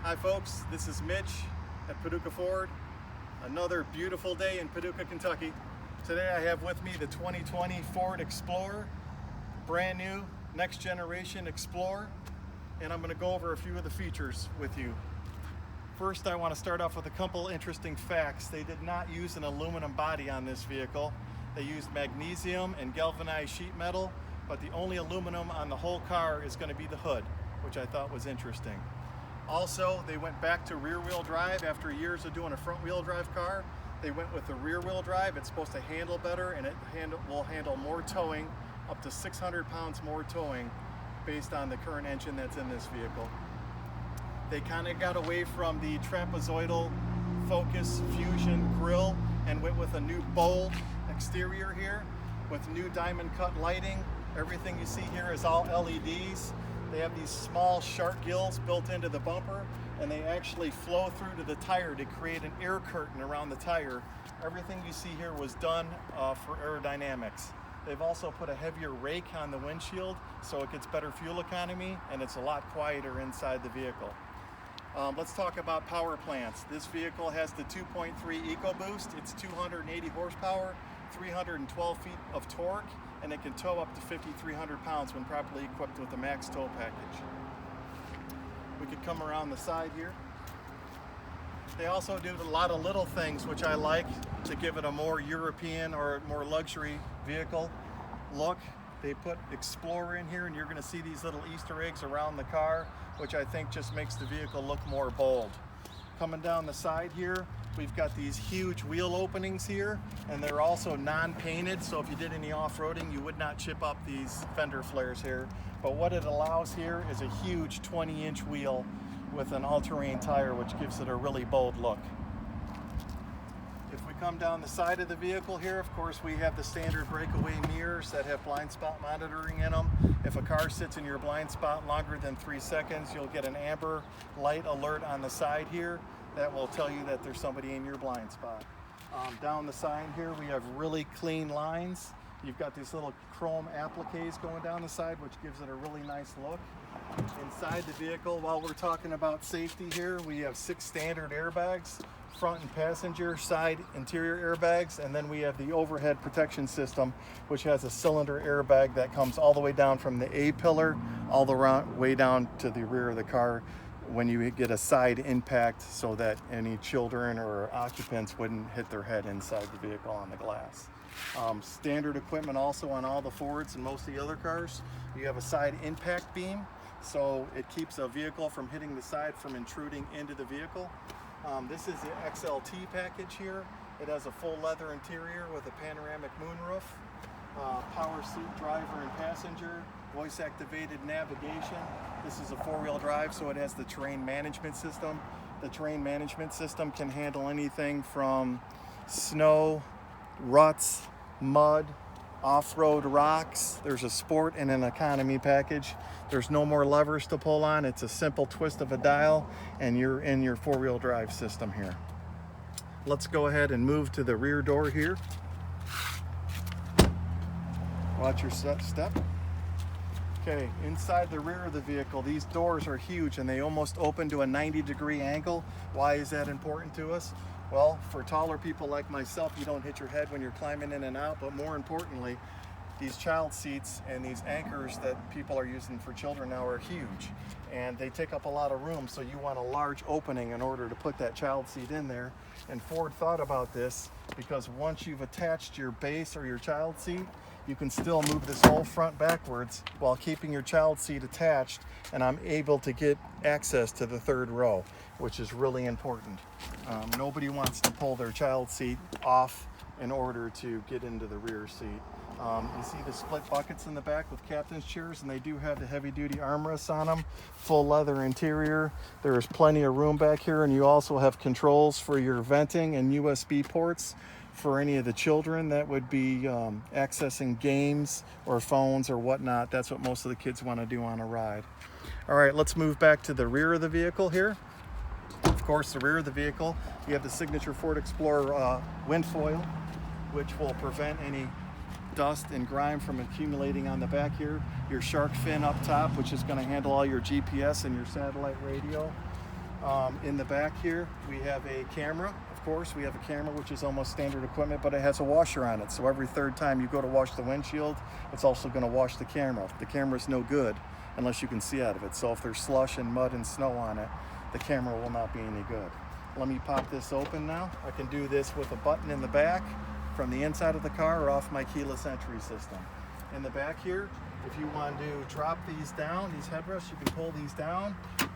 Hi folks, this is Mitch at Paducah Ford. Another beautiful day in Paducah, Kentucky. Today I have with me the 2020 Ford Explorer, brand new, next generation Explorer, and I'm going to go over a few of the features with you. First, I want to start off with a couple interesting facts. They did not use an aluminum body on this vehicle. They used magnesium and galvanized sheet metal, but the only aluminum on the whole car is going to be the hood, which I thought was interesting. Also, they went back to rear-wheel drive after years of doing a front-wheel drive car. They went with the rear-wheel drive. It's supposed to handle better, and it will handle more towing, up to 600 pounds more towing, based on the current engine that's in this vehicle. They kind of got away from the trapezoidal Focus Fusion grille and went with a new bold exterior here with new diamond cut lighting. Everything you see here is all LEDs. They have these small shark gills built into the bumper, and they actually flow through to the tire to create an air curtain around the tire. Everything you see here was done for aerodynamics. They've also put a heavier rake on the windshield so it gets better fuel economy, and it's a lot quieter inside the vehicle. Let's talk about power plants. This vehicle has the 2.3 EcoBoost. It's 280 horsepower, 312 feet of torque, and it can tow up to 5,300 pounds when properly equipped with the max tow package. We could come around the side here. They also do a lot of little things which I like to give it a more European or more luxury vehicle look. They put Explorer in here, and you're going to see these little Easter eggs around the car, which I think just makes the vehicle look more bold. Coming down the side here, we've got these huge wheel openings here, and they're also non-painted, so if you did any off-roading, you would not chip up these fender flares here. But what it allows here is a huge 20-inch wheel with an all-terrain tire, which gives it a really bold look. If we come down the side of the vehicle here, of course, we have the standard breakaway mirrors that have blind spot monitoring in them. If a car sits in your blind spot longer than 3 seconds, you'll get an amber light alert on the side here that will tell you that there's somebody in your blind spot. Down the side here, we have really clean lines. You've got these little chrome appliques going down the side, which gives it a really nice look. Inside the vehicle, while we're talking about safety here, we have 6 standard airbags, front and passenger side interior airbags, and then we have the overhead protection system, which has a cylinder airbag that comes all the way down from the A pillar all the way down to the rear of the car when you get a side impact, so that any children or occupants wouldn't hit their head inside the vehicle on the glass. Standard equipment also on all the Fords and most of the other cars. You have a side impact beam, so it keeps a vehicle from hitting the side from intruding into the vehicle. This is the XLT package here. It has a full leather interior with a panoramic moonroof, power seat driver and passenger, voice activated navigation. This is a 4-wheel drive, so it has the terrain management system. The terrain management system can handle anything from snow, ruts, mud, off-road rocks. There's a sport and an economy package. There's no more levers to pull on. It's a simple twist of a dial, and you're in your 4-wheel drive system here. Let's go ahead and move to the rear door here. Watch your step. Okay, inside the rear of the vehicle, these doors are huge, and they almost open to a 90-degree angle. Why is that important to us? Well, for taller people like myself, you don't hit your head when you're climbing in and out, but more importantly, these child seats and these anchors that people are using for children now are huge, and they take up a lot of room, so you want a large opening in order to put that child seat in there. And Ford thought about this because once you've attached your base or your child seat, you can still move this whole front backwards while keeping your child seat attached, and I'm able to get access to the 3rd row, which is really important. Nobody wants to pull their child seat off in order to get into the rear seat. You see the split buckets in the back with captain's chairs, and they do have the heavy-duty armrests on them, full leather interior. There's plenty of room back here, and you also have controls for your venting and USB ports for any of the children that would be accessing games or phones or whatnot. That's what most of the kids want to do on a ride. All right, let's move back to the rear of the vehicle here. Of course, the rear of the vehicle, you have the signature Ford Explorer wind foil, which will prevent any dust and grime from accumulating on the back here. Your shark fin up top, which is going to handle all your GPS and your satellite radio. In the back here, we have a camera. Of course, we have a camera, which is almost standard equipment, but it has a washer on it. So every third time you go to wash the windshield, it's also going to wash the camera. The camera's no good unless you can see out of it. So if there's slush and mud and snow on it, the camera will not be any good. Let me pop this open now. I can do this with a button in the back from the inside of the car or off my keyless entry system. In the back here, if you want to drop these down, these headrests, you can pull these down,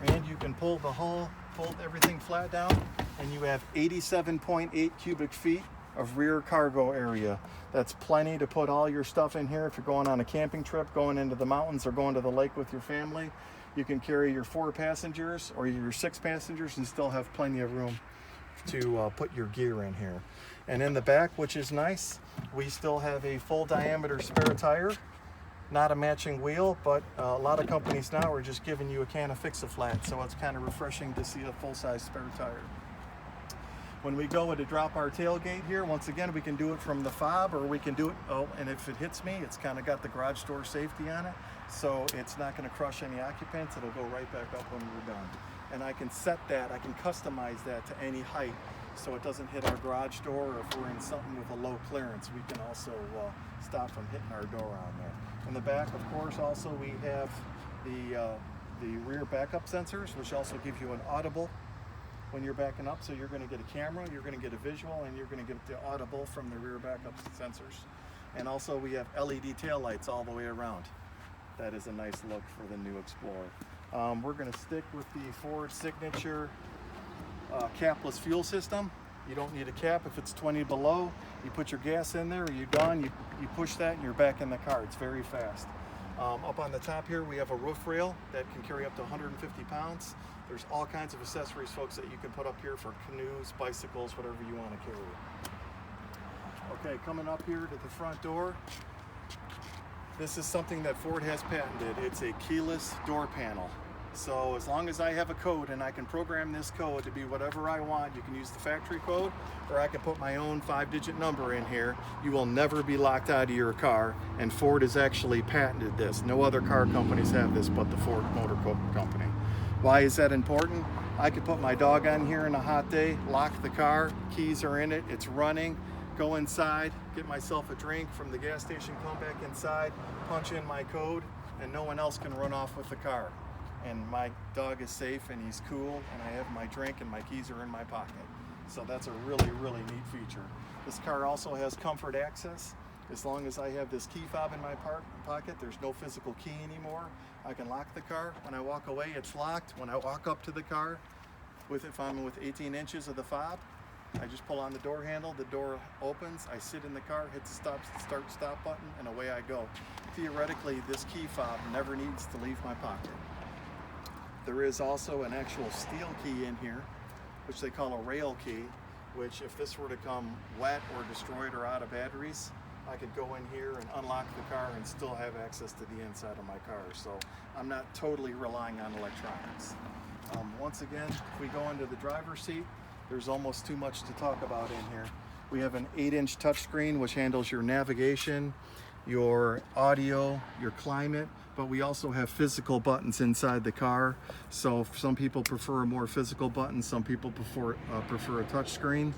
and you can pull the whole, pull everything flat down, and you have 87.8 cubic feet of rear cargo area. That's plenty to put all your stuff in here if you're going on a camping trip, going into the mountains or going to the lake with your family. You can carry your 4 passengers or your 6 passengers and still have plenty of room to put your gear in here. And in the back, which is nice, we still have a full diameter spare tire. Not a matching wheel, but a lot of companies now are just giving you a can of Fix-A-Flat, so it's kind of refreshing to see a full-size spare tire. When we go to drop our tailgate here, once again, we can do it from the fob, or we can do it, and if it hits me, it's kind of got the garage door safety on it, so it's not going to crush any occupants. It'll go right back up when we're done. And I can set that, I can customize that to any height, so it doesn't hit our garage door, or if we're in something with a low clearance, we can also stop from hitting our door on there. In the back, of course, also we have the rear backup sensors, which also give you an audible when you're backing up. So you're going to get a camera, you're going to get a visual, and you're going to get the audible from the rear backup sensors. And also we have LED tail lights all the way around. That is a nice look for the new Explorer. We're going to stick with the Ford Signature capless fuel system. You don't need a cap if it's 20 below. You put your gas in there, you're done. You push that and you're back in the car. It's very fast. Up on the top here, we have a roof rail that can carry up to 150 pounds. There's all kinds of accessories, folks, that you can put up here for canoes, bicycles, whatever you want to carry. Okay, coming up here to the front door. This is something that Ford has patented. It's a keyless door panel. So as long as I have a code and I can program this code to be whatever I want, you can use the factory code, or I can put my own 5-digit number in here. You will never be locked out of your car, and Ford has actually patented this. No other car companies have this but the Ford Motor Company. Why is that important? I could put my dog on here in a hot day, lock the car, keys are in it, it's running, go inside, get myself a drink from the gas station, come back inside, punch in my code, and no one else can run off with the car. And my dog is safe and he's cool, and I have my drink and my keys are in my pocket. So that's a really, really neat feature. This car also has comfort access. As long as I have this key fob in my pocket, there's no physical key anymore. I can lock the car. When I walk away, it's locked. When I walk up to the car, if I'm with 18 inches of the fob, I just pull on the door handle, the door opens, I sit in the car, hit the start-stop button, and away I go. Theoretically, this key fob never needs to leave my pocket. There is also an actual steel key in here, which they call a rail key, which if this were to come wet or destroyed or out of batteries, I could go in here and unlock the car and still have access to the inside of my car. So I'm not totally relying on electronics. Once again, if we go into the driver's seat, there's almost too much to talk about in here. We have an 8-inch touchscreen which handles your navigation, your audio, your climate, but we also have physical buttons inside the car. So some people prefer a more physical button, some people prefer a touch screen.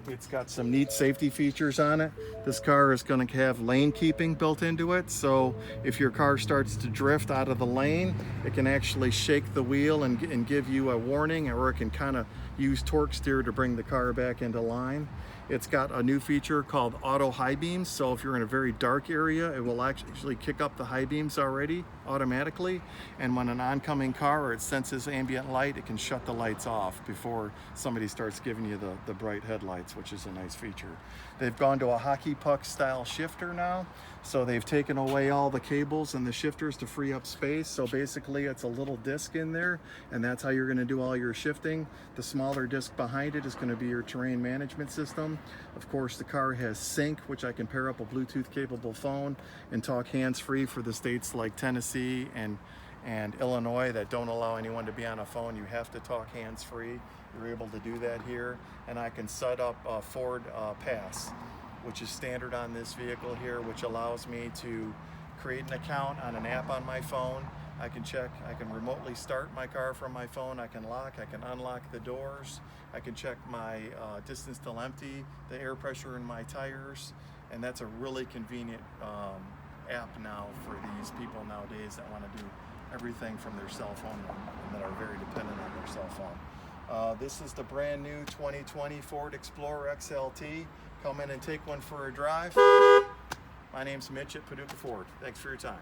It's got some neat safety features on it. This car is going to have lane keeping built into it, so if your car starts to drift out of the lane, it can actually shake the wheel and give you a warning, or it can kind of use torque steer to bring the car back into line. It's got a new feature called auto high beams, so if you're in a very dark area, it will actually kick up the high beams already automatically, and when an oncoming car or it senses ambient light, it can shut the lights off before somebody starts giving you the bright headlights, which is a nice feature. They've gone to a hockey puck style shifter now, so they've taken away all the cables and the shifters to free up space. So basically it's a little disc in there, and that's how you're going to do all your shifting. The smaller disc behind it is going to be your terrain management system. Of course, the car has sync, which I can pair up a Bluetooth capable phone and talk hands-free for the states like Tennessee and Illinois that don't allow anyone to be on a phone. You have to talk hands-free. You're able to do that here. And I can set up a Ford Pass, which is standard on this vehicle here, which allows me to create an account on an app on my phone, I can remotely start my car from my phone. I can lock, I can unlock the doors. I can check my distance till empty, the air pressure in my tires, and that's a really convenient app now for these people nowadays that want to do everything from their cell phone and that are very dependent on their cell phone. This is the brand new 2020 Ford Explorer XLT. Come in and take one for a drive. My name's Mitch at Paducah Ford. Thanks for your time.